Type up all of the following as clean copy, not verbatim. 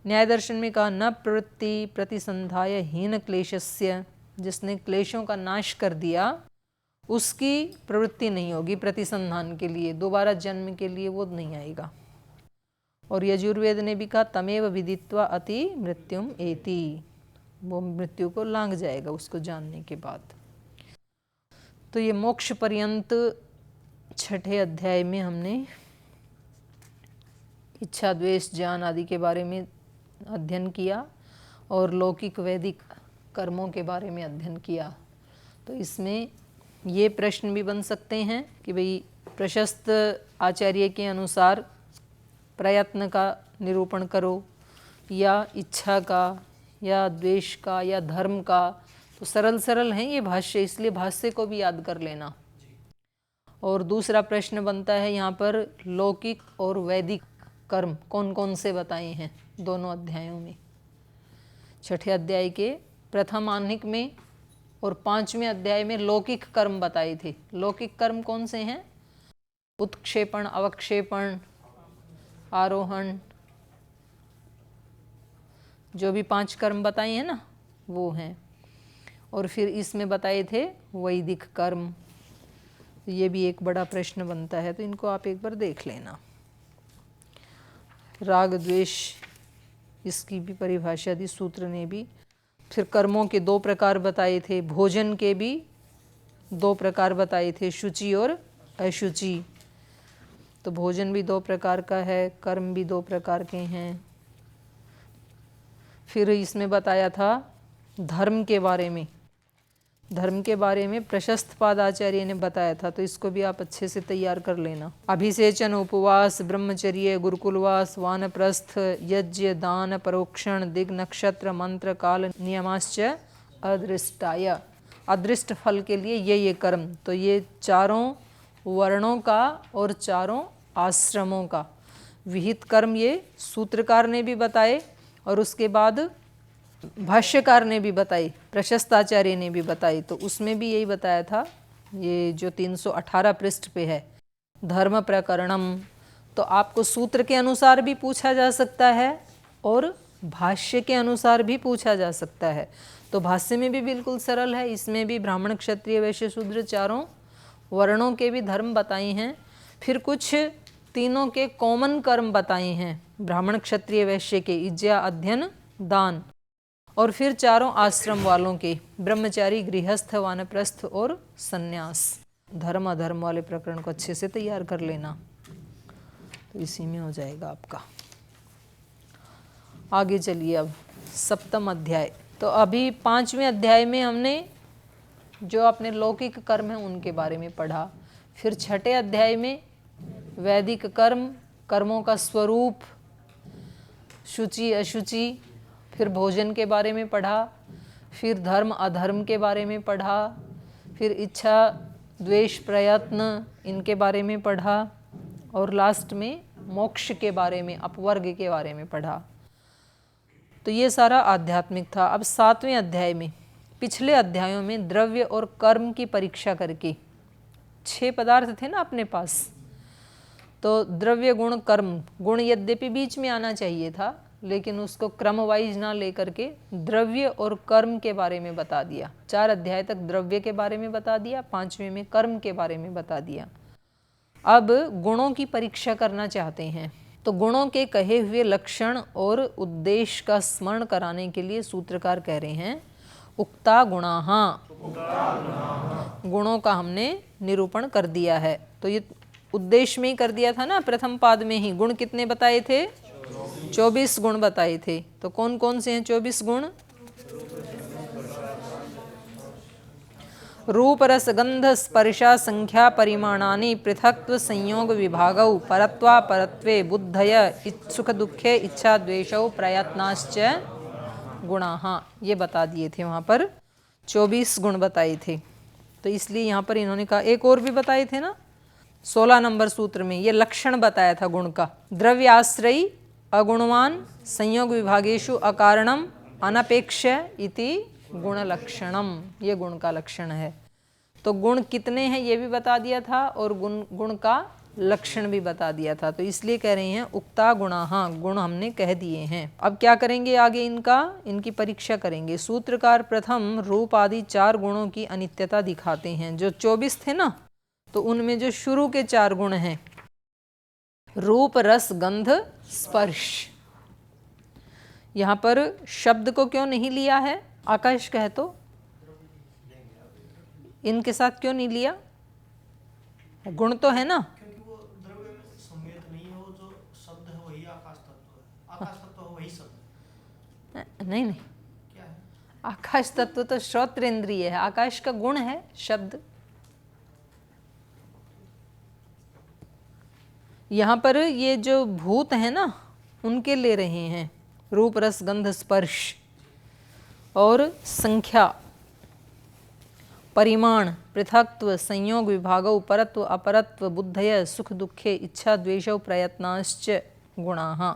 न्याय दर्शन में कहा न प्रवृत्ति प्रतिसंधाय हीन क्लेशस्य, जिसने क्लेशों का नाश कर दिया उसकी प्रवृत्ति नहीं होगी प्रतिसंधान के लिए, दोबारा जन्म के लिए वो नहीं आएगा। और यजुर्वेद ने भी कहा तमेव विदित्वा अति मृत्युम एति, वो मृत्यु को लांघ जाएगा उसको जानने के बाद। तो ये मोक्ष पर्यंत छठे अध्याय में हमने इच्छा द्वेष ज्ञान आदि के बारे में अध्ययन किया और लौकिक वैदिक कर्मों के बारे में अध्ययन किया। तो इसमें ये प्रश्न भी बन सकते हैं कि भाई प्रशस्त आचार्य के अनुसार प्रयत्न का निरूपण करो, या इच्छा का, या द्वेष का, या धर्म का। तो सरल सरल हैं ये भाष्य, इसलिए भाष्य को भी याद कर लेना। और दूसरा प्रश्न बनता है यहाँ पर लौकिक और वैदिक कर्म कौन कौन से बताए हैं दोनों अध्यायों में। छठे अध्याय के प्रथम आह्निक में और पांचवें अध्याय में लौकिक कर्म बताए थे। लौकिक कर्म कौन से हैं? उत्क्षेपण, अवक्षेपण, आरोहण, जो भी 5 कर्म बताए हैं ना वो हैं। और फिर इसमें बताए थे वैदिक कर्म। ये भी एक बड़ा प्रश्न बनता है, तो इनको आप एक बार देख लेना। राग द्वेष, इसकी भी परिभाषा दी सूत्र ने भी। फिर कर्मों के 2 प्रकार बताए थे, भोजन के भी 2 प्रकार बताए थे, शुचि और अशुचि। तो भोजन भी 2 प्रकार का है, कर्म भी 2 प्रकार के हैं। फिर इसमें बताया था धर्म के बारे में। धर्म के बारे में प्रशस्त पाद आचार्य ने बताया था, तो इसको भी आप अच्छे से तैयार कर लेना। अभिषेचन, उपवास, ब्रह्मचर्य, गुरुकुलवास, वानप्रस्थ, यज्ञ, दान, परोक्षण, दिग, नक्षत्र, मंत्र, काल, नियमाश्च अदृष्टाय, अदृष्ट फल के लिए ये कर्म। तो ये 4 वर्णों का और 4 आश्रमों का विहित कर्म ये सूत्रकार ने भी बताए और उसके बाद भाष्यकार ने भी बताई, प्रशस्त आचार्य ने भी बताई। तो उसमें भी यही बताया था, ये जो 318 पृष्ठ पे है धर्म प्रकरणम। तो आपको सूत्र के अनुसार भी पूछा जा सकता है और भाष्य के अनुसार भी पूछा जा सकता है। तो भाष्य में भी बिल्कुल सरल है, इसमें भी ब्राह्मण क्षत्रिय वैश्य शूद्र 4 वर्णों के भी धर्म बताए हैं। फिर कुछ तीनों के कॉमन कर्म बताए हैं, ब्राह्मण क्षत्रिय वैश्य के, इज्जा, अध्ययन, दान। और फिर 4 आश्रम वालों के, ब्रह्मचारी, गृहस्थ, वानप्रस्थ और सन्यास। धर्म अधर्म वाले प्रकरण को अच्छे से तैयार कर लेना, तो इसी में हो जाएगा आपका। आगे चलिए अब 7वां अध्याय। तो अभी 5वें अध्याय में हमने जो अपने लौकिक कर्म हैं उनके बारे में पढ़ा। फिर 6ठे अध्याय में वैदिक कर्म, कर्मों का स्वरूप, शुचि अशुचि, फिर भोजन के बारे में पढ़ा। फिर धर्म अधर्म के बारे में पढ़ा। फिर इच्छा द्वेष प्रयत्न, इनके बारे में पढ़ा। और लास्ट में मोक्ष के बारे में, अपवर्ग के बारे में पढ़ा। तो ये सारा आध्यात्मिक था। अब 7वें अध्याय में, पिछले अध्यायों में द्रव्य और कर्म की परीक्षा करके 6 पदार्थ थे ना अपने पास। तो द्रव्य, गुण, कर्म, गुण यद्यपि बीच में आना चाहिए था लेकिन उसको क्रम वाइज ना लेकर के द्रव्य और कर्म के बारे में बता दिया। 4 अध्याय तक द्रव्य के बारे में बता दिया, 5वें में कर्म के बारे में बता दिया। अब गुणों की परीक्षा करना चाहते हैं, तो गुणों के कहे हुए लक्षण और उद्देश्य का स्मरण कराने के लिए सूत्रकार कह रहे हैं उक्ता गुणाः, गुणों का हमने निरूपण कर दिया है। तो ये उद्देश्य में ही कर दिया था ना, प्रथम पाद में ही। गुण कितने बताए थे? 24 गुण बताए थे। तो कौन कौन से हैं 24 गुण? रूप रस गंध स्पर्शा संख्या परिमाणानि पृथक्त्व संयोग विभागौ परत्वा परत्वे बुद्धय सुख दुखे इच्छा द्वेषौ प्रयत्नाश्च गुणाः, ये बता दिए थे। वहाँ पर 24 गुण बताए थे। तो इसलिए यहाँ पर इन्होंने कहा एक और भी बताए थे ना, 16 नंबर सूत्र में ये लक्षण बताया था गुण का। द्रव्याश्रयी अगुणवान संयोग विभागेषु अकारणम अनपेक्ष इति गुण लक्षणम, ये गुण का लक्षण है। तो गुण कितने हैं ये भी बता दिया था और गुण का लक्षण भी बता दिया था। तो इसलिए कह रहे हैं उक्ता गुणाः, गुण हमने कह दिए हैं। अब क्या करेंगे आगे, इनकी परीक्षा करेंगे। सूत्रकार प्रथम रूप आदि 4 गुणों की अनित्यता दिखाते हैं। जो 24 थे ना, तो उनमें जो शुरू के 4 गुण हैं, रूप रस गंध स्पर्श, यहाँ पर शब्द को क्यों नहीं लिया है? आकाश कहे तो इनके साथ क्यों नहीं लिया? गुण तो है ना, क्योंकि वो द्रव्य में सम्मिलित नहीं है। वो जो शब्द है वही आकाश तत्व है। आकाश तत्व है वही शब्द। नहीं क्या है? आकाश तत्व तो श्रोत्रेंद्रिय है, आकाश का गुण है शब्द। यहाँ पर ये जो भूत है ना, उनके ले रहे हैं रूप रस गंध स्पर्श, और संख्या, परिमाण, पृथक्त्व, संयोग, विभागौ, परत्व, अपरत्व, बुद्धय, सुख दुखे, इच्छा द्वेषौ, प्रयत्नाश्च गुणाः।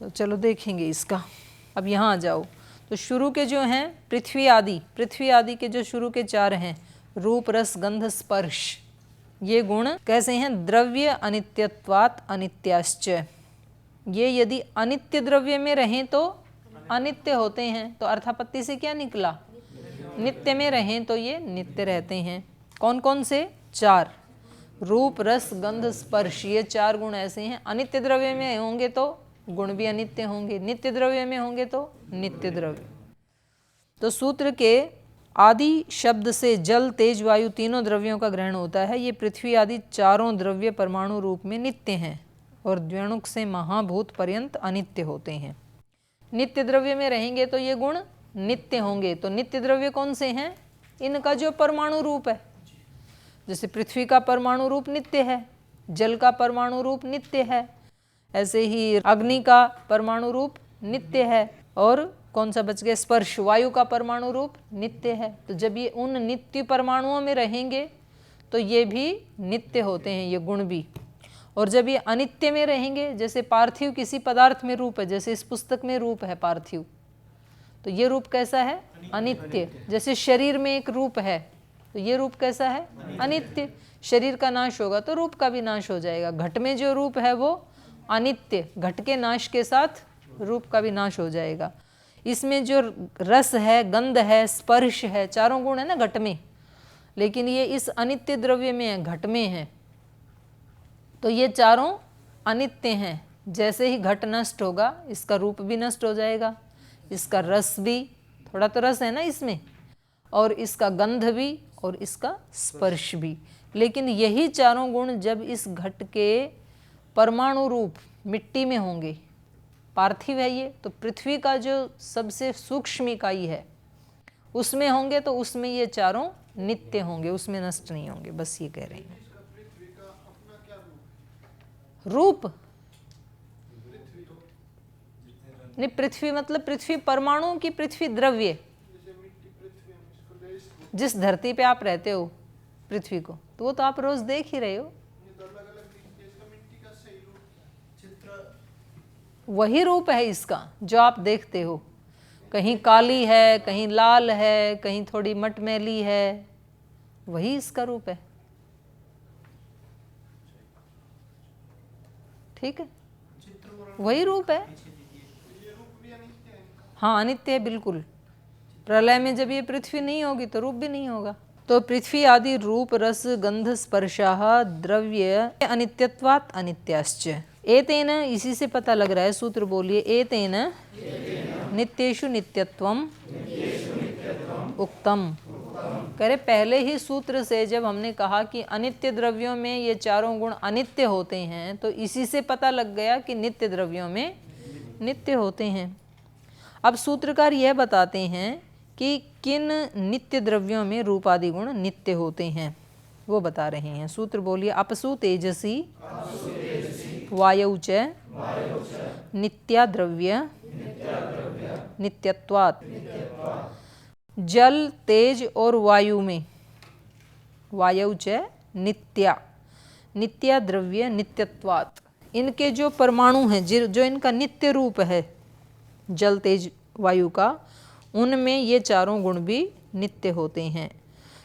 तो चलो देखेंगे इसका। अब यहाँ आ जाओ। तो शुरू के जो हैं पृथ्वी आदि के जो शुरू के 4 हैं, रूप रस गंध स्पर्श, ये गुण कैसे हैं? द्रव्य अनित्यत्वात् अनित्याश्च। ये यदि अनित्य द्रव्य में रहें तो अनित्य होते हैं। तो अर्थापत्ति से क्या निकला? नित्य में रहें तो ये नित्य रहते हैं। कौन कौन से? 4, रूप रस गंध स्पर्श, ये 4 गुण ऐसे हैं। अनित्य द्रव्य में होंगे तो गुण भी अनित्य होंगे, नित्य द्रव्य में होंगे तो नित्य द्रव्य। तो सूत्र के आदि शब्द से जल तेज वायु तीनों द्रव्यों का ग्रहण होता है। ये पृथ्वी आदि 4 द्रव्य परमाणु रूप में नित्य हैं और द्व्यणुक से महाभूत पर्यंत अनित्य होते हैं। नित्य द्रव्य में रहेंगे तो ये गुण नित्य होंगे। तो नित्य द्रव्य कौन से हैं? इनका जो परमाणु रूप है। जैसे पृथ्वी का परमाणु रूप नित्य है, जल का परमाणु रूप नित्य है, ऐसे ही अग्नि का परमाणु रूप नित्य है, और कौन सा बच गया? स्पर्श, वायु का परमाणु रूप नित्य है। तो जब ये उन नित्य परमाणुओं में रहेंगे तो ये भी नित्य होते हैं, ये गुण भी। और जब ये अनित्य में रहेंगे, जैसे पार्थिव किसी पदार्थ में रूप है, जैसे इस पुस्तक में रूप है पार्थिव, तो ये रूप कैसा है? अनित्य। जैसे शरीर में एक रूप है, तो ये रूप कैसा है? अनित्य। शरीर का नाश होगा तो रूप का भी नाश हो जाएगा। घट में जो रूप है वो अनित्य, घट के नाश के साथ रूप का भी नाश हो जाएगा। इसमें जो रस है, गंध है, स्पर्श है, 4 गुण है ना घट में, लेकिन ये इस अनित्य द्रव्य में है, घट में है। तो ये 4 अनित्य हैं। जैसे ही घट नष्ट होगा, इसका रूप भी नष्ट हो जाएगा, इसका रस भी, थोड़ा तो रस है ना इसमें, और इसका गंध भी, और इसका स्पर्श भी। लेकिन यही 4 गुण जब इस घट के परमाणु रूप मिट्टी में होंगे, पार्थिव है ये, तो पृथ्वी का जो सबसे सूक्ष्म इकाई है उसमें होंगे, तो उसमें ये 4 नित्य होंगे, उसमें नष्ट नहीं होंगे। बस ये कह रहे हैं। रूप नहीं, पृथ्वी मतलब पृथ्वी परमाणुओं की पृथ्वी द्रव्य, जिस धरती पे आप रहते हो पृथ्वी को, तो वो तो आप रोज देख ही रहे हो। वही रूप है इसका जो आप देखते हो। कहीं काली है, कहीं लाल है, कहीं थोड़ी मटमैली है, वही इसका रूप है। ठीक है, वही रूप है। हाँ, अनित्य है बिल्कुल। प्रलय में जब ये पृथ्वी नहीं होगी तो रूप भी नहीं होगा। तो पृथ्वी आदि रूप रस गंध स्पर्शाः द्रव्य अनित्यत्वात् अनित्याश्च। एतेन, इसी से पता लग रहा है, सूत्र बोलिए। एतेन नित्येषु नित्यत्वम् उक्तम। करे पहले ही सूत्र से जब हमने कहा कि अनित्य द्रव्यों में ये 4 गुण अनित्य होते हैं, तो इसी से पता लग गया कि नित्य द्रव्यों में नित्य होते हैं। अब सूत्रकार यह बताते हैं कि किन नित्य द्रव्यों में रूपादि गुण नित्य होते हैं, वो बता रहे हैं। सूत्र बोलिए। अपसु तेजसी वायौ च नित्या द्रव्य नित्यत्वात्। जल तेज और वायु में, वायौ च नित्या द्रव्य नित्यत्वात्, इनके जो परमाणु हैं, जो इनका नित्य रूप है जल तेज वायु का, उनमें ये 4 गुण भी नित्य होते हैं।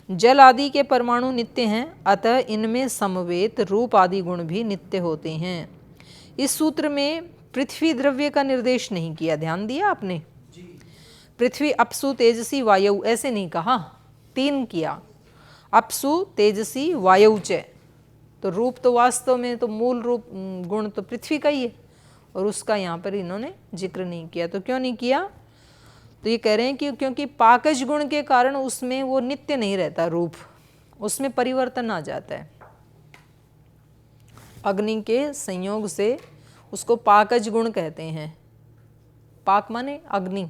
जल आदि के परमाणु नित्य हैं, अतः इनमें समवेत रूप आदि गुण भी नित्य होते हैं। इस सूत्र में पृथ्वी द्रव्य का निर्देश नहीं किया, ध्यान दिया आपने? पृथ्वी अपसु तेजसी वायु ऐसे नहीं कहा, 3 किया, अपसु तेजसी वायु च। तो रूप तो वास्तव में तो मूल रूप गुण तो पृथ्वी का ही है, और उसका यहाँ पर इन्होंने जिक्र नहीं किया। तो क्यों नहीं किया? तो ये कह रहे हैं कि क्योंकि पाकज गुण के कारण उसमें वो नित्य नहीं रहता, रूप उसमें परिवर्तन आ जाता है। अग्नि के संयोग से उसको पाकज गुण कहते हैं। पाक माने अग्नि,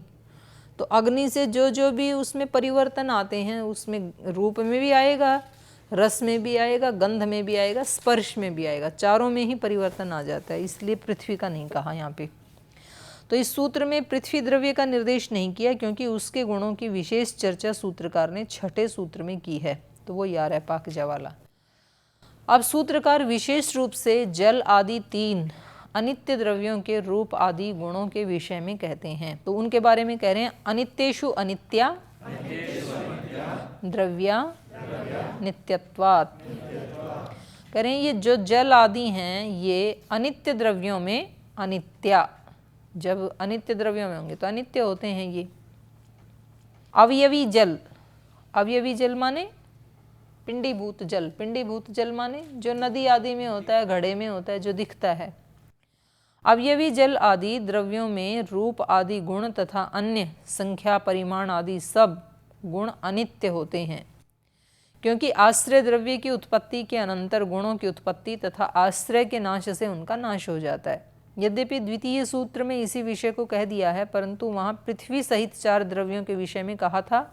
तो अग्नि से जो जो भी उसमें परिवर्तन आते हैं, उसमें रूप में भी आएगा, रस में भी आएगा, गंध में भी आएगा, स्पर्श में भी आएगा, चारों में ही परिवर्तन आ जाता है। इसलिए पृथ्वी का नहीं कहा यहाँ पे। तो इस सूत्र में पृथ्वी द्रव्य का निर्देश नहीं किया, क्योंकि उसके गुणों की विशेष चर्चा सूत्रकार ने 6ठे सूत्र में की है। तो वो यार है पाकजा वाला। अब सूत्रकार विशेष रूप से जल आदि 3 अनित्य द्रव्यों के रूप आदि गुणों के विषय में कहते हैं। तो उनके बारे में कह रहे हैं, अनित्येषु अनित्या द्रव्या नित्यत्वात्। कह रहे हैं ये जो जल आदि हैं ये अनित्य द्रव्यों में अनित्या, जब अनित्य द्रव्यों में होंगे तो अनित्य होते हैं ये। अवयवी जल, अवयवी जल माने पिंडीभूत जल, पिंडीभूत जल माने जो नदी आदि में होता है, घड़े में होता है, जो दिखता है। अवयवी जल आदि द्रव्यों में रूप आदि गुण तथा अन्य संख्या परिमाण आदि सब गुण अनित्य होते हैं, क्योंकि आश्रय द्रव्य की उत्पत्ति के अनंतर गुणों की उत्पत्ति तथा आश्रय के नाश से उनका नाश हो जाता है। यद्यपि द्वितीय सूत्र में इसी विषय को कह दिया है, परंतु वहाँ पृथ्वी सहित 4 द्रव्यों के विषय में कहा था,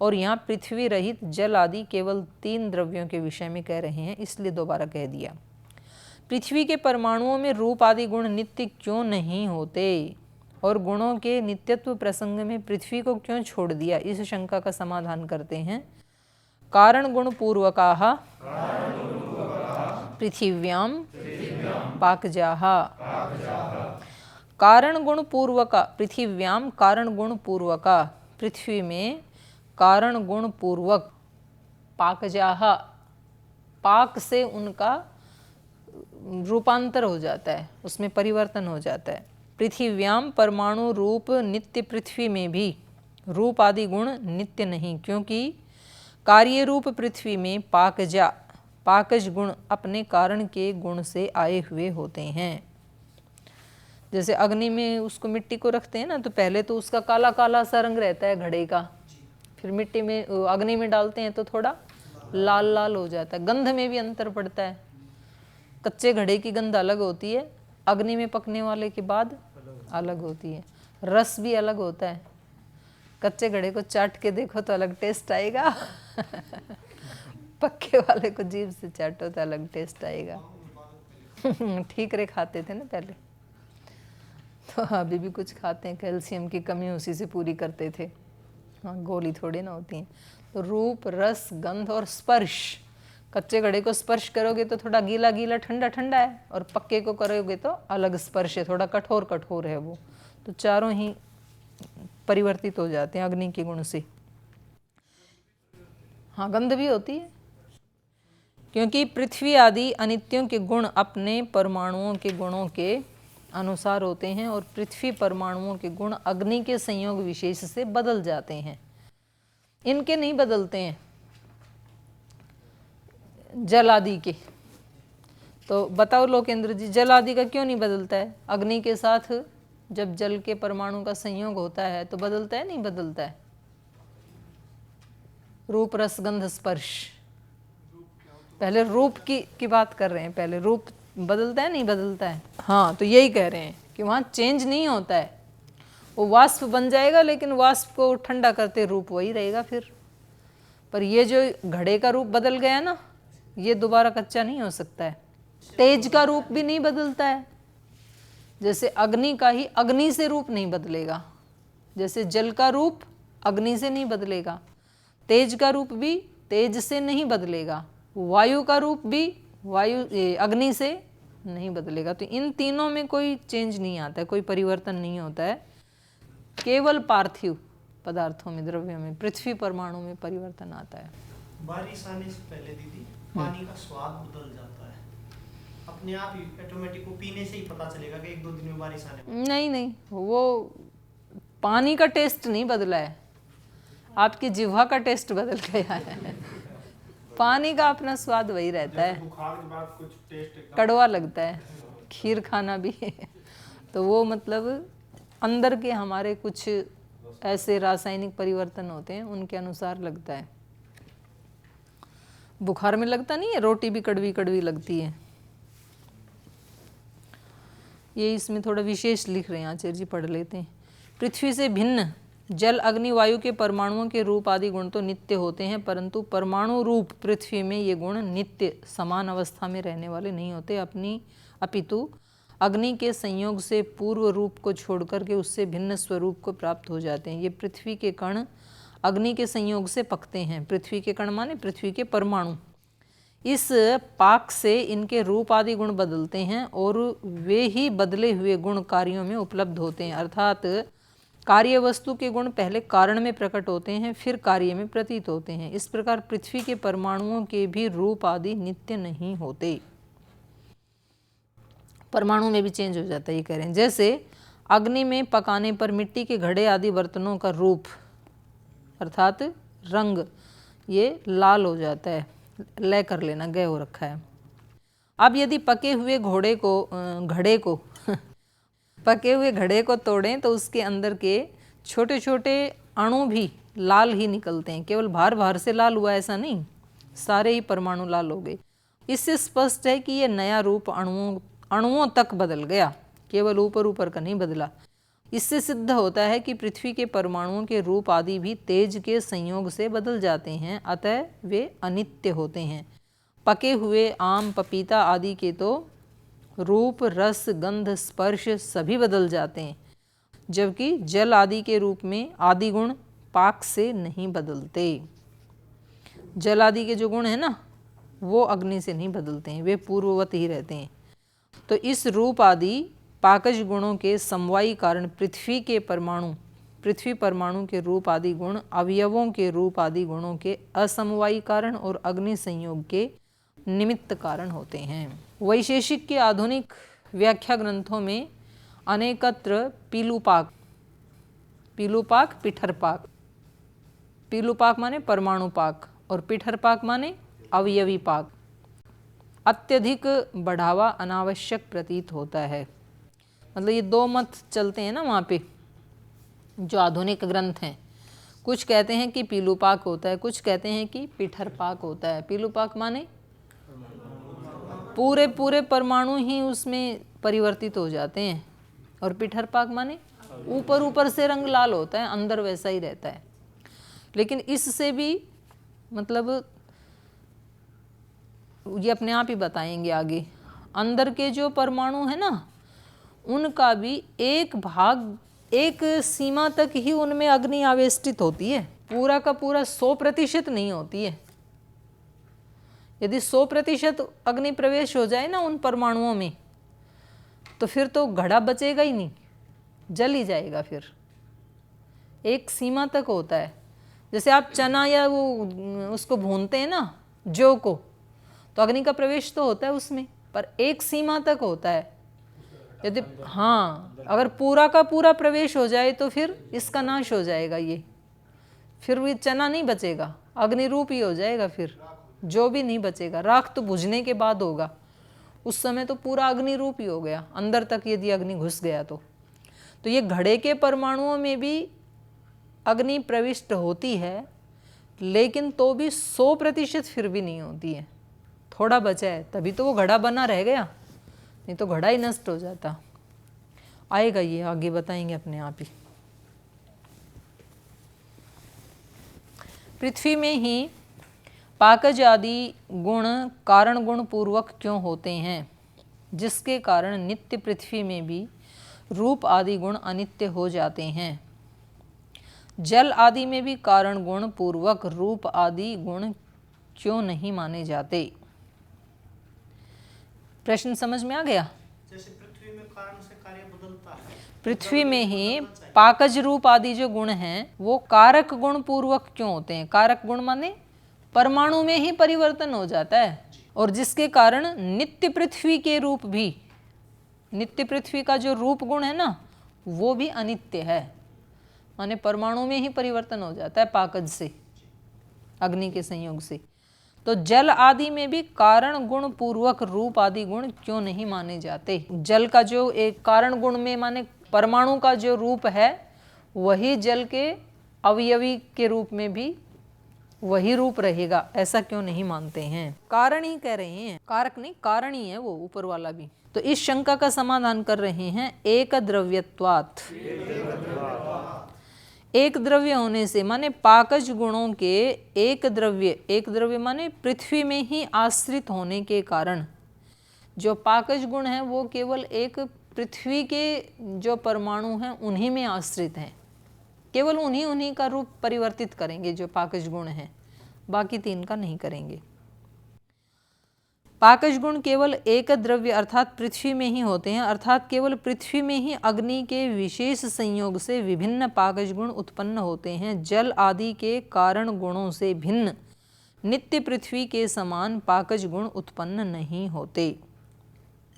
और यहाँ पृथ्वी रहित जल आदि केवल 3 द्रव्यों के विषय में कह रहे हैं, इसलिए दोबारा कह दिया। पृथ्वी के परमाणुओं में रूप आदि गुण नित्य क्यों नहीं होते, और गुणों के नित्यत्व प्रसंग में पृथ्वी को क्यों छोड़ दिया, इस शंका का समाधान करते हैं। कारण गुण पूर्वकाः पृथिव्यां पाकजाः। कारण गुण पूर्वका पृथिव्यां, कारण गुण पूर्वका पृथ्वी में कारण गुण पूर्वक पाकजाः, पाक से उनका रूपांतर हो जाता है, उसमें परिवर्तन हो जाता है। पृथिव्यां परमाणु रूप नित्य पृथ्वी में भी रूप आदि गुण नित्य नहीं, क्योंकि कार्य रूप पृथ्वी में पाकजा पाकज गुण अपने कारण के गुण से आए हुए होते हैं। जैसे अग्नि में उसको मिट्टी को रखते हैं ना, तो पहले तो उसका काला काला सा रंग रहता है घड़े का, फिर मिट्टी में अग्नि में डालते हैं तो थोड़ा लाल लाल हो जाता है। गंध में भी अंतर पड़ता है, कच्चे घड़े की गंध अलग होती है, अग्नि में पकने वाले के बाद अलग होती है। रस भी अलग होता है, कच्चे घड़े को चाट के देखो तो अलग टेस्ट आएगा पक्के वाले को जीभ से चाटो तो अलग टेस्ट आएगा ठीक रे खाते थे ना पहले, तो अभी भी कुछ खाते हैं, कैल्शियम की कमी उसी से पूरी करते थे। हाँ, गोली थोड़ी ना होती है। तो रूप, रस, गंध और स्पर्श, कच्चे घड़े को स्पर्श करोगे तो थोड़ा गीला गीला ठंडा ठंडा है, और पक्के को करोगे तो अलग स्पर्श है, थोड़ा कठोर कठोर है वो। तो चारों ही परिवर्तित हो जाते हैं अग्नि के गुण से। हाँ, गंध भी होती है, क्योंकि पृथ्वी आदि अनित्यों के गुण अपने परमाणुओं के गुणों के अनुसार होते हैं, और पृथ्वी परमाणुओं के गुण अग्नि के संयोग विशेष से बदल जाते हैं, इनके नहीं बदलते हैं जल आदि के। तो बताओ लोकेंद्र जी, जल आदि का क्यों नहीं बदलता है? अग्नि के साथ जब जल के परमाणु का संयोग होता है तो बदलता है, नहीं बदलता है? रूप, रस, गंध, स्पर्श। पहले रूप की बात कर रहे हैं, पहले रूप बदलता है, नहीं बदलता है? हाँ, तो यही कह रहे हैं कि वहाँ चेंज नहीं होता है, वो वाष्प बन जाएगा, लेकिन वाष्प को ठंडा करते रूप वही रहेगा फिर। पर ये जो घड़े का रूप बदल गया ना, ये दोबारा कच्चा नहीं हो सकता है। तेज का रूप भी नहीं बदलता है, जैसे अग्नि का ही अग्नि से रूप नहीं बदलेगा, जैसे जल का रूप अग्नि से नहीं बदलेगा, तेज का रूप भी तेज से नहीं बदलेगा, वायु का रूप भी अग्नि से नहीं बदलेगा। तो इन तीनों में कोई चेंज नहीं आता है, कोई परिवर्तन नहीं होता है, केवल पार्थिव पदार्थों में, द्रव्यों में, पृथ्वी परमाणु में परिवर्तन आता है। बारिश आने से पहले दीदी पानी का स्वाद बदल जाता है अपने आप ही, ऑटोमेटिक वो पीने से ही पता चलेगा कि 1-2 दिन में बारिश आने वाली नहीं नहीं, वो पानी का टेस्ट नहीं बदला है, आपकी जिह्वा का टेस्ट बदल गया है। पानी का अपना स्वाद वही रहता है, बुखार के बाद कुछ टेस्ट कड़वा लगता है, खीर खाना भी तो वो मतलब अंदर के हमारे कुछ ऐसे रासायनिक परिवर्तन होते हैं, उनके अनुसार लगता है। बुखार में लगता नहीं है, रोटी भी कड़वी कड़वी लगती है। ये इसमें थोड़ा विशेष लिख रहे हैं आचार्य जी, पढ़ लेते हैं। पृथ्वी से भिन्न जल अग्नि वायु के परमाणुओं के रूप आदि गुण तो नित्य होते हैं, परंतु परमाणु रूप पृथ्वी में ये गुण नित्य समान अवस्था में रहने वाले नहीं होते, अपितु अग्नि के संयोग से पूर्व रूप को छोड़कर के उससे भिन्न स्वरूप को प्राप्त हो जाते हैं। ये पृथ्वी के कण अग्नि के संयोग से पकते हैं। पृथ्वी के कण माने पृथ्वी के परमाणु। इस पाक से इनके रूप आदि गुण बदलते हैं और वे ही बदले हुए गुण कार्यों में उपलब्ध होते हैं। अर्थात कार्य वस्तु के गुण पहले कारण में प्रकट होते हैं, फिर कार्य में प्रतीत होते हैं। इस प्रकार पृथ्वी के परमाणुओं के भी रूप आदि नित्य नहीं होते, परमाणु में भी चेंज हो जाता है, ये कह रहे हैं। जैसे अग्नि में पकाने पर मिट्टी के घड़े आदि बर्तनों का रूप अर्थात रंग ये लाल हो जाता है, लय कर लेना, गय हो रखा है। अब यदि पके हुए घड़े को तोड़ें तो उसके अंदर के छोटे छोटे अणु भी लाल ही निकलते हैं। केवल भार से लाल हुआ ऐसा नहीं, सारे ही परमाणु लाल हो गए। इससे स्पष्ट है कि ये नया रूप अणुओं तक बदल गया, केवल ऊपर का नहीं बदला। इससे सिद्ध होता है कि पृथ्वी के परमाणुओं के रूप आदि भी तेज के संयोग से बदल जाते हैं, अतः वे अनित्य होते हैं। पके हुए आम पपीता आदि के तो रूप रस गंध स्पर्श सभी बदल जाते हैं, जबकि जल आदि के रूप में आदि गुण पाक से नहीं बदलते। जल आदि के जो गुण हैं ना, वो अग्नि से नहीं बदलते हैं, वे पूर्ववत ही रहते हैं। तो इस रूप आदि पाकज गुणों के समवायी कारण पृथ्वी परमाणु के रूप आदि गुण अवयवों के रूप आदि गुणों के असमवायी कारण और अग्नि संयोग के निमित्त कारण होते हैं। वैशेषिक के आधुनिक व्याख्या ग्रंथों में अनेकत्र पीलूपाक पिठरपाक, पीलूपाक माने परमाणु पाक और पिठरपाक माने अवयवी पाक अत्यधिक बढ़ावा अनावश्यक प्रतीत होता है। मतलब ये दो मत चलते हैं ना वहाँ पे, जो आधुनिक ग्रंथ हैं। कुछ कहते हैं कि पीलूपाक होता है, कुछ कहते हैं कि पिठरपाक होता है। पीलूपाक माने पूरे परमाणु ही उसमें परिवर्तित हो जाते हैं, और पिठरपाक माने ऊपर से रंग लाल होता है, अंदर वैसा ही रहता है। लेकिन इससे भी मतलब ये अपने आप ही बताएंगे आगे, अंदर के जो परमाणु है ना, उनका भी एक भाग एक सीमा तक ही उनमें अग्नि आवेष्टित होती है, पूरा का पूरा 100% नहीं होती है। यदि 100% अग्नि प्रवेश हो जाए ना उन परमाणुओं में, तो फिर तो घड़ा बचेगा ही नहीं, जल ही जाएगा। फिर एक सीमा तक होता है। जैसे आप चना या वो उसको भूनते हैं ना, जौ को, तो अग्नि का प्रवेश तो होता है उसमें, पर एक सीमा तक होता है। यदि अगर पूरा का पूरा प्रवेश हो जाए तो फिर इसका नाश हो जाएगा, ये फिर भी चना नहीं बचेगा, अग्नि रूप ही हो जाएगा। फिर जो भी नहीं बचेगा, राख तो भुजने के बाद होगा, उस समय तो पूरा अग्नि रूप ही हो गया, अंदर तक यदि अग्नि घुस गया तो ये घड़े के परमाणुओं में भी अग्नि प्रविष्ट होती है, लेकिन तो भी 100% फिर भी नहीं होती है, थोड़ा बचा है, तभी तो वो घड़ा बना रह गया, नहीं तो घड़ा ही नष्ट हो जाता। आएगा ये, आगे बताएंगे अपने आप ही। पृथ्वी में ही पाकज आदि गुण कारण गुण पूर्वक क्यों होते हैं, जिसके कारण नित्य पृथ्वी में भी रूप आदि गुण अनित्य हो जाते हैं। जल आदि में भी कारण गुण पूर्वक रूप आदि गुण क्यों नहीं माने जाते। प्रश्न समझ में आ गया। जैसे पृथ्वी में कारण से कार्य बदलता है, पृथ्वी में ही पाकज रूप आदि जो गुण हैं वो कारक गुण पूर्वक क्यों होते हैं। कारक गुण माने परमाणु में ही परिवर्तन हो जाता है, और जिसके कारण नित्य पृथ्वी के रूप भी, नित्य पृथ्वी का जो रूप गुण है ना, वो भी अनित्य है। माने परमाणु में ही परिवर्तन हो जाता है पाकज से, अग्नि के संयोग से। तो जल आदि में भी कारण गुण पूर्वक रूप आदि गुण क्यों नहीं माने जाते? जल का जो एक कारण गुण में माने परमाणु का जो रूप है, वही जल के अवयवी के रूप में भी वही रूप रहेगा, ऐसा क्यों नहीं मानते हैं? कारण ही कह रहे हैं, कारक नहीं, कारण ही है वो ऊपर वाला भी। तो इस शंका का समाधान कर रहे हैं एक द्रव्यत्वात्। एक द्रव्य होने से माने पाकज गुणों के एक द्रव्य माने पृथ्वी में ही आश्रित होने के कारण जो पाकज गुण है वो केवल एक पृथ्वी के जो परमाणु हैं उन्हीं में आश्रित हैं, केवल उन्हीं का रूप परिवर्तित करेंगे जो पाकज गुण हैं, बाकी तीन का नहीं करेंगे। पाकज गुण केवल एक द्रव्य अर्थात पृथ्वी में ही होते हैं, अर्थात केवल पृथ्वी में ही अग्नि के विशेष संयोग से विभिन्न पाकज गुण उत्पन्न होते हैं। जल आदि के कारण गुणों से भिन्न नित्य पृथ्वी के समान पाकज गुण उत्पन्न नहीं होते,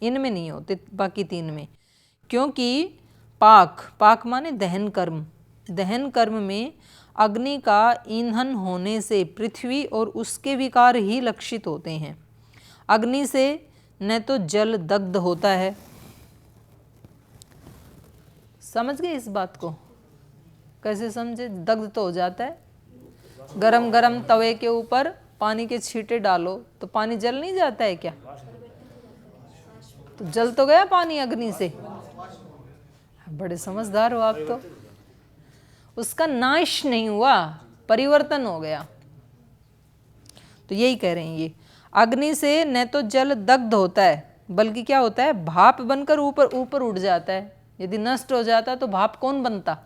इनमें नहीं होते, बाकी तीन में। क्योंकि पाक माने दहन कर्म, दहन कर्म में अग्नि का ईंधन होने से पृथ्वी और उसके विकार ही लक्षित होते हैं। अग्नि से न तो जल दग्ध होता है, समझ गए इस बात को? कैसे समझे? दग्ध तो हो जाता है, गरम गरम तवे के ऊपर पानी के छींटे डालो तो पानी जल नहीं जाता है क्या? तो जल तो गया पानी अग्नि से। बड़े समझदार हो आप तो। उसका नाश नहीं हुआ, परिवर्तन हो गया। तो यही कह रहे हैं ये, अग्नि से न तो जल दग्ध होता है बल्कि क्या होता है, भाप बनकर ऊपर उड़ जाता है। यदि नष्ट हो जाता तो भाप कौन बनता?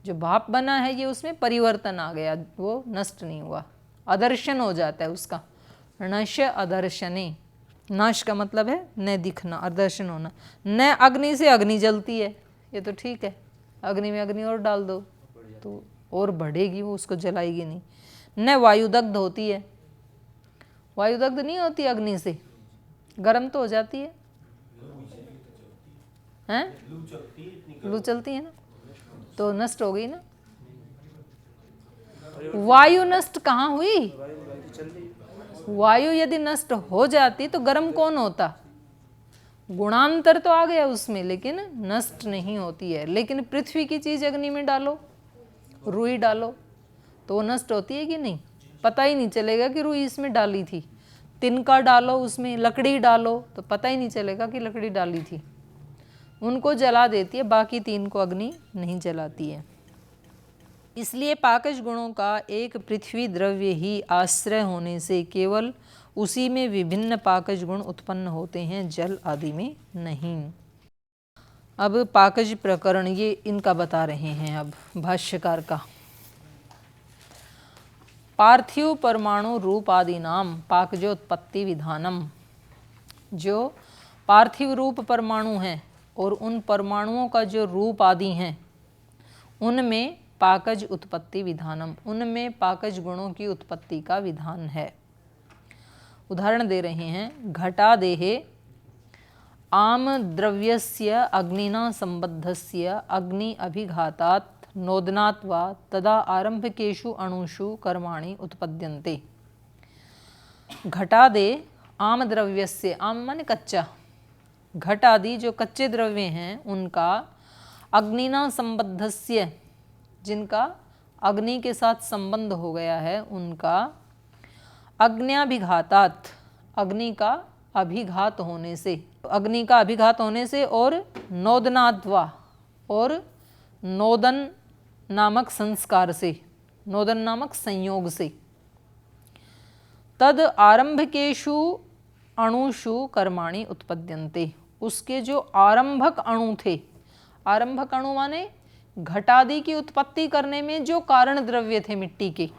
जो भाप बना है ये उसमें परिवर्तन आ गया, वो नष्ट नहीं हुआ, अदर्शन हो जाता है उसका। नश अदर्शने, नाश का मतलब है न दिखना, अदर्शन होना। न अग्नि से अग्नि जलती है, ये तो ठीक है, अग्नि में अग्नि और डाल दो तो और बढ़ेगी, वो उसको जलाएगी नहीं। न वायुदग्ध होती है, वायुदग्ध नहीं होती अग्नि से, गर्म तो हो जाती है, हैं? लू चलती है ना, तो नष्ट हो गई ना। वायु नष्ट कहाँ हुई? वायु यदि नष्ट हो जाती तो गर्म कौन होता? गुणांतर तो आ गया उसमें, लेकिन नष्ट नहीं होती है। लेकिन पृथ्वी की चीज अग्नि में डालो, रुई डालो, तो वो नष्ट होती है कि नहीं? पता ही नहीं चलेगा कि रुई इसमें डाली थी। तिनका डालो, उसमें लकड़ी डालो, तो पता ही नहीं चलेगा कि लकड़ी डाली थी। उनको जला देती है, बाकी तीन को अग्नि नहीं जलाती है। इसलिए पाकज गुणों का एक पृथ्वी द्रव्य ही आश्रय होने से केवल उसी में विभिन्न पाकज गुण उत्पन्न होते हैं, जल आदि में नहीं। अब पाकज प्रकरण ये इनका बता रहे हैं अब भाष्यकार का। पार्थिव परमाणु रूप आदि नाम पाकजोत्पत्ति विधानम। जो पार्थिव रूप परमाणु हैं और उन परमाणुओं का जो रूप आदि हैं उनमें पाकज उत्पत्ति विधानम, उनमें पाकज गुणों की उत्पत्ति का विधान है। उदाहरण दे रहे हैं, घटादेहे आम द्रव्यस्य अग्निना संबद्धस्य अग्नि अभिघातात् नोदनात् वा तदा आरंभकेषु अणुषु कर्माणि उत्पद्यन्ते। घटादे आम द्रव्यस्य, आम माने कच्चा, घट आदि जो कच्चे द्रव्य हैं उनका अग्निना संबद्धस्य, जिनका अग्नि के साथ संबंध हो गया है, उनका अग्न्याभिघातात्, अग्नि का अभिघात होने से, अग्नि का अभिघात होने से, और नोदनाद्वा, और नोदन नामक संस्कार से, नोदन नामक संयोग से, तद आरंभकेषु अणुषु कर्माणि उत्पद्यन्ते, उसके जो आरंभक अणु थे, आरंभक अणु माने घटादि की उत्पत्ति करने में जो कारण द्रव्य थे मिट्टी के,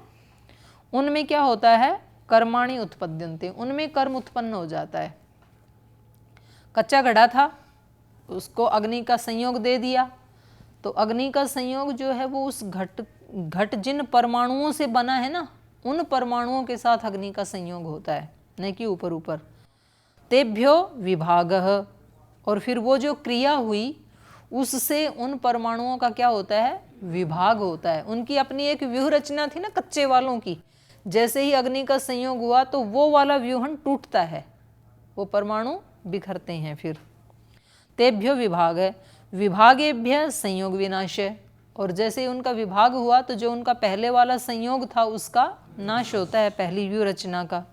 उनमें क्या होता है, कर्माणि उत्पद्यन्ते, उनमें कर्म उत्पन्न हो जाता है। कच्चा घड़ा था, उसको अग्नि का संयोग दे दिया, तो अग्नि का संयोग जो है वो उस घट जिन परमाणुओं से बना है ना, उन परमाणुओं के साथ अग्नि का संयोग होता है, न कि ऊपर ऊपर। तेभ्यो विभागः, और फिर वो जो क्रिया हुई उससे उन परमाणुओं का क्या होता है, विभाग होता है। उनकी अपनी एक व्यूह रचना थी ना कच्चे वालों की, जैसे ही अग्नि का संयोग हुआ तो वो वाला व्यूहन टूटता है, वो परमाणु बिखरते हैं फिर। तेभ्यो विभाग है, विभागेभ्य संयोग विनाश है, और जैसे ही उनका विभाग हुआ तो जो उनका पहले वाला संयोग था उसका नाश होता है, पहली व्यूह रचना का।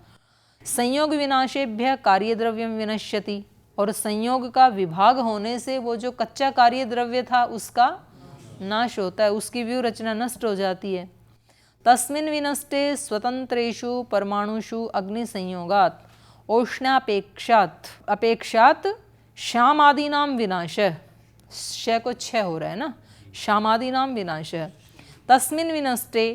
संयोग विनाशेभ्य कार्य द्रव्यम विनश्यति, और संयोग का विभाग होने से वो जो कच्चा कार्य द्रव्य था उसका नाश होता है, उसकी व्यूह रचना नष्ट हो जाती है। तस्मिन् विनष्टे स्वतंत्रेषु परमाणुषु अग्नि संयोगात् औष्ण्यापेक्षात् अपेक्षात् श्यामादीनाम विनाश, श को छः हो रहा है ना, श्यामादीनाम विनाश। तस्मिन् विनष्टे,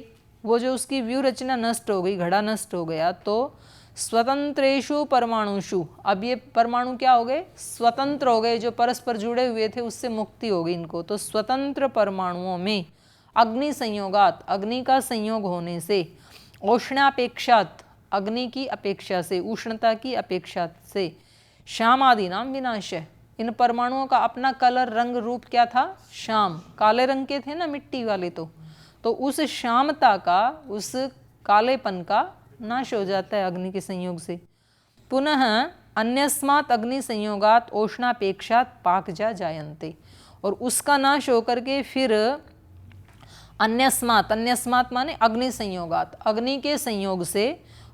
वो जो उसकी व्यूह रचना नष्ट हो गई, घड़ा नष्ट हो गया, तो स्वतंत्रेषु परमाणुषु, अब ये परमाणु क्या हो गए, स्वतंत्र हो गए, जो परस्पर जुड़े हुए थे उससे मुक्ति हो गई इनको। तो स्वतंत्र परमाणुओं में अग्नि संयोगात, अग्नि का संयोग होने से, औष्ण्यापेक्षात, अग्नि की अपेक्षा से, उष्णता की अपेक्षा से, श्यामादि नाम विनाश है। इन परमाणुओं का अपना कलर, रंग, रूप क्या था, श्याम, काले रंग के थे ना मिट्टी वाले, तो उस श्यामता का, उस कालेपन का नाश हो जाता है अग्नि के संयोग से। पुनः अन्यस्मात् अग्नि संयोगात औष्णापेक्षात पाकजा जायन्ते, और उसका नाश होकर के फिर अन्यस्मात्, अन्यस्मात् माने अग्नि संयोगात, अग्नि के संयोग से,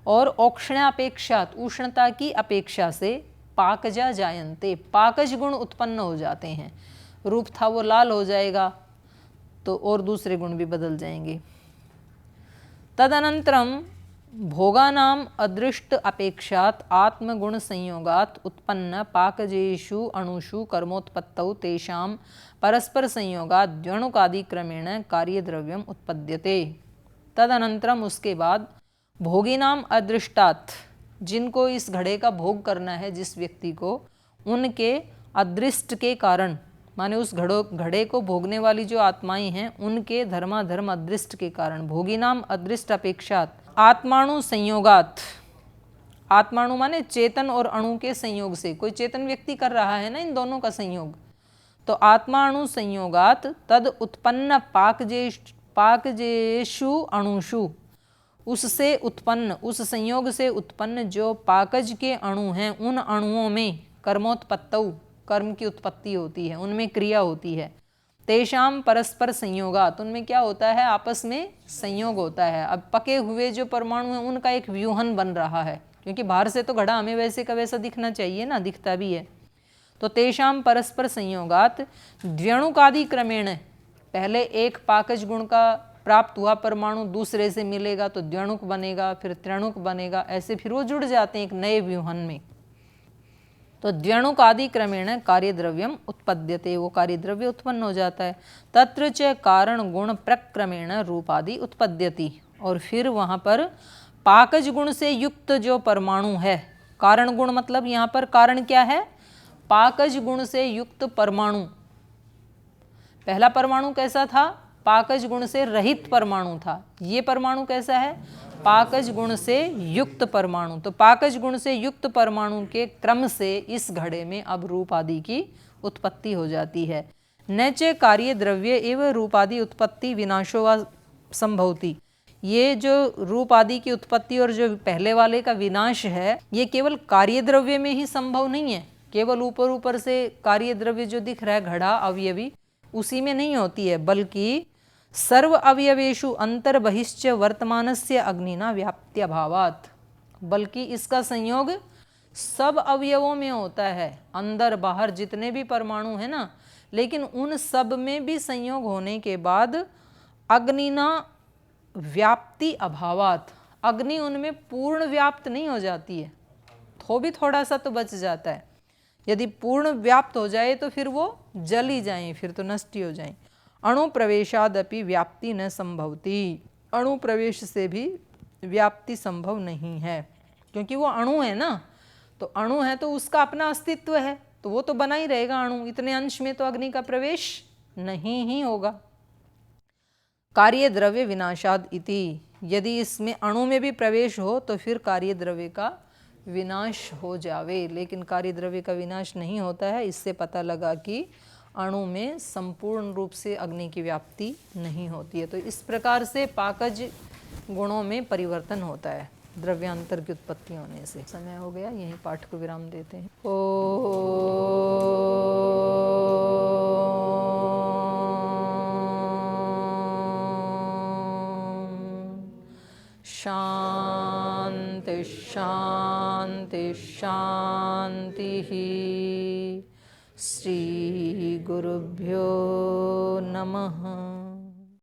और औष्ण्यापेक्षात, उष्णता की अपेक्षा से, पाकजा जायन्ते, पाकज गुण उत्पन्न हो जाते हैं। रूप था वो लाल हो जाएगा, तो और दूसरे गुण भी बदल जाएंगे। तदनंतरम भोगानाम अदृष्ट अपेक्षात आत्मगुण संयोगात उत्पन्न पाकजेषु अणुषु कर्मोत्पत्तौ तेषां परस्पर संयोगात द्व्यणुकादि क्रमेण कार्यद्रव्यम उत्पद्यते। तदनंतरम, उसके बाद, भोगिनाम अदृष्टात, जिनको इस घड़े का भोग करना है, जिस व्यक्ति को, उनके अदृष्ट के कारण, माने उस घड़े को भोगने वाली जो आत्माएं हैं उनके धर्माधर्म अदृष्ट के कारण, भोगिनाम अदृष्ट अपेक्षात आत्माणु संयोगात, आत्माणु माने चेतन और अणु के संयोग से, कोई चेतन व्यक्ति कर रहा है ना इन दोनों का संयोग, तो आत्माणु संयोगात तद उत्पन्न पाकजेषु अणुषु, उससे उत्पन्न, उस संयोग से उत्पन्न जो पाकज के अणु हैं, उन अणुओं में कर्मोत्पत्तौ, कर्म की उत्पत्ति होती है, उनमें क्रिया होती है। तेषाम परस्पर संयोगात, उनमें क्या होता है, आपस में संयोग होता है। अब पके हुए जो परमाणु हैं उनका एक व्यूहन बन रहा है, क्योंकि बाहर से तो घड़ा हमें वैसे का वैसा दिखना चाहिए ना, दिखता भी है। तो तेषाम परस्पर संयोगात द्व्यणुकादि क्रमेण, पहले एक पाकज गुण का प्राप्त हुआ परमाणु दूसरे से मिलेगा तो द्व्यणुक बनेगा, फिर त्रणुक बनेगा, ऐसे फिर वो जुड़ जाते हैं एक नए व्यूहन में। तो द्व्यणुक आदि क्रमेण कार्यद्रव्यम उत्पद्यते, वो कार्यद्रव्य उत्पन्न हो जाता है। तत्र च कारण गुण प्रक्रमेण रूपादि उत्पद्यति, और फिर वहाँ पर पाकज गुण से युक्त जो परमाणु है, कारण गुण मतलब यहाँ पर कारण क्या है, पाकज गुण से युक्त परमाणु। पहला परमाणु कैसा था, पाकज गुण से रहित परमाणु था। ये परमाणु कैसा है, पाकज गुण से युक्त परमाणु। तो पाकज गुण से युक्त परमाणु के क्रम से इस घड़े में अब रूप आदि की उत्पत्ति हो जाती है। न च कार्य द्रव्य एवं रूपादि उत्पत्ति विनाशो वा संभवती, ये जो रूप आदि की उत्पत्ति और जो पहले वाले का विनाश है, ये केवल कार्य द्रव्य में ही संभव नहीं है। केवल ऊपर ऊपर से कार्य द्रव्य जो दिख रहा है घड़ा अवयवी, उसी में नहीं होती है, बल्कि सर्व अवयवेषु अंतर्बहिश्च वर्तमानस्य अग्निना व्याप्त्यभावात्, बल्कि इसका संयोग सब अवयवों में होता है, अंदर बाहर जितने भी परमाणु हैं ना, लेकिन उन सब में भी संयोग होने के बाद अग्निना व्याप्ति अभावात्, अग्नि उनमें पूर्ण व्याप्त नहीं हो जाती है, तो भी थोड़ा सा तो बच जाता है। यदि पूर्ण व्याप्त हो जाए तो फिर वो जल ही जाए, फिर तो नष्ट ही हो जाए। अणु प्रवेशादपि व्याप्ति न संभवती, अणु प्रवेश से भी व्याप्ति संभव नहीं है, क्योंकि वो अणु है ना, तो अणु है तो उसका अपना अस्तित्व है, तो वो तो बना ही रहेगा अणु, इतने अंश में तो अग्नि का प्रवेश नहीं ही होगा। कार्य द्रव्य विनाशाद इति, यदि इसमें अणु में भी प्रवेश हो तो फिर कार्य द्रव्य का विनाश हो जावे, लेकिन कार्य द्रव्य का विनाश नहीं होता है। इससे पता लगा कि अणु में संपूर्ण रूप से अग्नि की व्याप्ति नहीं होती है। तो इस प्रकार से पाकज गुणों में परिवर्तन होता है द्रव्यांतर की उत्पत्ति होने से। समय हो गया, यहीं पाठ को विराम देते हैं। शांति शांति शांति। श्री गुरुभ्यो नमः।